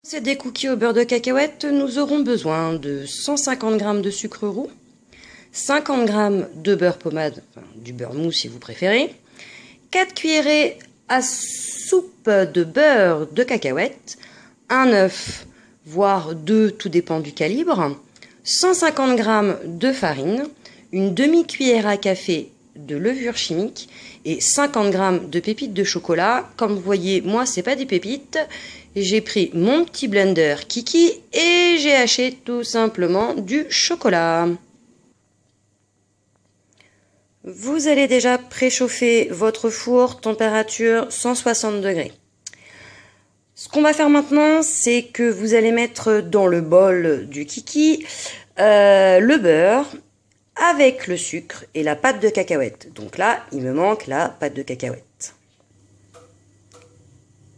C'est des cookies au beurre de cacahuète, nous aurons besoin de 150 g de sucre roux, 50 g de beurre pommade, enfin, du beurre mou si vous préférez, 4 cuillerées à soupe de beurre de cacahuète, un œuf, voire 2, tout dépend du calibre, 150 g de farine, une demi-cuillère à café de levure chimique et 50 g de pépites de chocolat. Comme vous voyez, moi c'est pas des pépites. J'ai pris mon petit blender Kiki et j'ai haché tout simplement du chocolat. Vous allez déjà préchauffer votre four, température 160 degrés. Ce qu'on va faire maintenant, c'est que vous allez mettre dans le bol du Kiki le beurre avec le sucre et la pâte de cacahuète. Donc là, il me manque la pâte de cacahuète.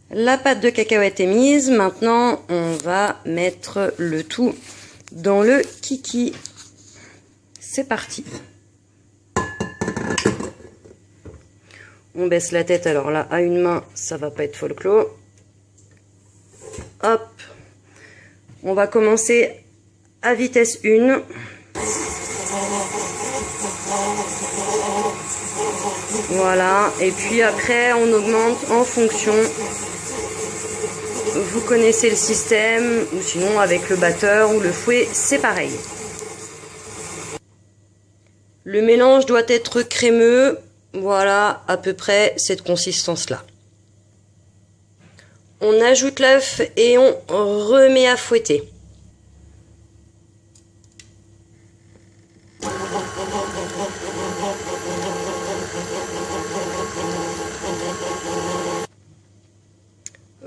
La pâte de cacahuète est mise. Maintenant, on va mettre le tout dans le Kiki. C'est parti. On baisse la tête. Alors là, à une main, ça va pas être folklore. Hop. On va commencer à vitesse 1. Voilà. Et puis après, on augmente en fonction. Vous connaissez le système, ou sinon avec le batteur ou le fouet, c'est pareil. Le mélange doit être crémeux, voilà à peu près cette consistance-là. On ajoute l'œuf et on remet à fouetter.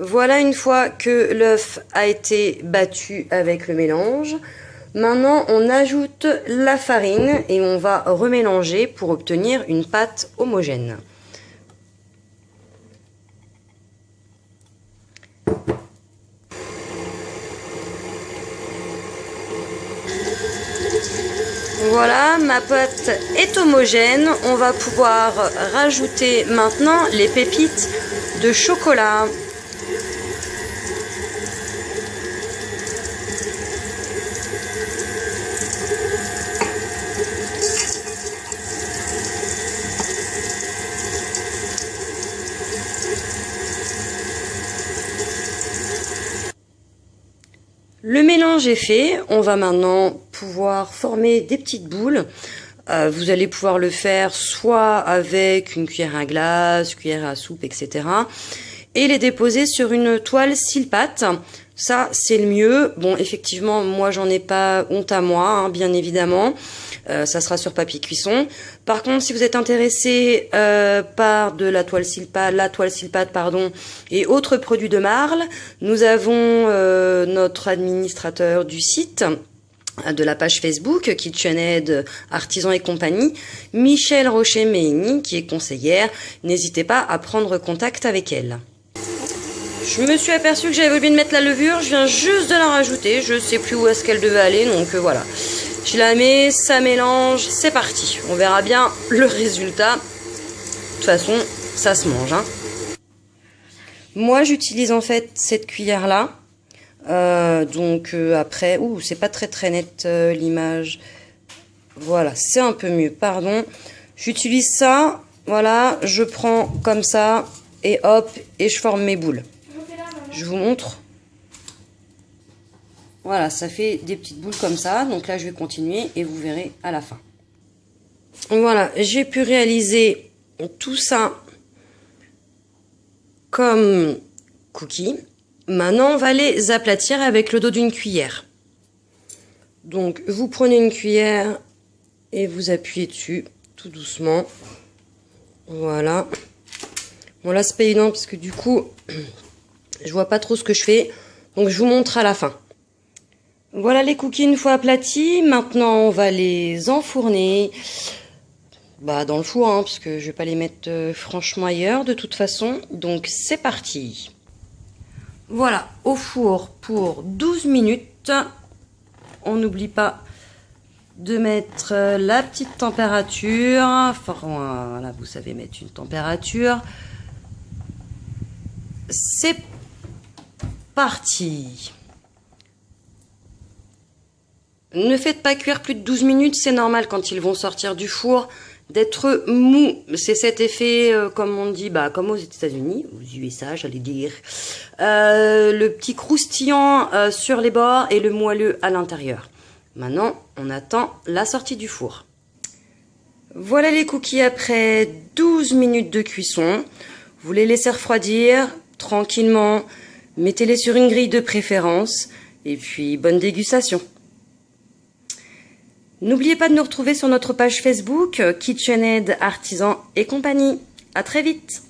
Voilà, une fois que l'œuf a été battu avec le mélange, maintenant on ajoute la farine et on va remélanger pour obtenir une pâte homogène. Voilà, ma pâte est homogène. On va pouvoir rajouter maintenant les pépites de chocolat. Le mélange est fait, on va maintenant pouvoir former des petites boules. Vous allez pouvoir le faire soit avec une cuillère à glace, cuillère à soupe, etc. Et les déposer sur une toile cile-pâte. Ça, c'est le mieux. Bon, effectivement, moi, j'en ai pas honte à moi, hein, bien évidemment. Ça sera sur papier cuisson. Par contre, si vous êtes intéressé par de la toile cile-pâte, pardon, et autres produits de marle, nous avons notre administrateur du site, de la page Facebook KitchenAid Artisans et compagnie, Michel Rocher-Méheny, qui est conseillère. N'hésitez pas à prendre contact avec elle. Je me suis aperçue que j'avais oublié de mettre la levure, je viens juste de la rajouter, je sais plus où est-ce qu'elle devait aller, donc voilà. Je la mets, ça mélange, c'est parti. On verra bien le résultat. De toute façon, ça se mange, hein. Moi, j'utilise en fait cette cuillère-là. Après, c'est pas très net l'image. Voilà, c'est un peu mieux, pardon. J'utilise ça, voilà, je prends comme ça, et hop, et je forme mes boules. Je vous montre. Voilà, ça fait des petites boules comme ça. Donc là, je vais continuer et vous verrez à la fin. Voilà, j'ai pu réaliser tout ça comme cookies. Maintenant, on va les aplatir avec le dos d'une cuillère. Donc, vous prenez une cuillère et vous appuyez dessus tout doucement. Voilà. Bon, là, c'est pas évident parce que du coup, je vois pas trop ce que je fais. Donc, je vous montre à la fin. Voilà les cookies une fois aplatis. Maintenant, on va les enfourner dans le four, hein, parce que je vais pas les mettre franchement ailleurs de toute façon. Donc, c'est parti. Voilà, au four pour 12 minutes. On n'oublie pas de mettre la petite température. Enfin, voilà, vous savez mettre une température. C'est parti. Ne faites pas cuire plus de 12 minutes, c'est normal quand ils vont sortir du four d'être mou. C'est cet effet, comme on dit, comme aux États-Unis, aux USA, j'allais dire. Le petit croustillant sur les bords et le moelleux à l'intérieur. Maintenant, on attend la sortie du four. Voilà les cookies après 12 minutes de cuisson. Vous les laissez refroidir tranquillement. Mettez-les sur une grille de préférence. Et puis, bonne dégustation. N'oubliez pas de nous retrouver sur notre page Facebook KitchenAid Artisan et compagnie. À très vite.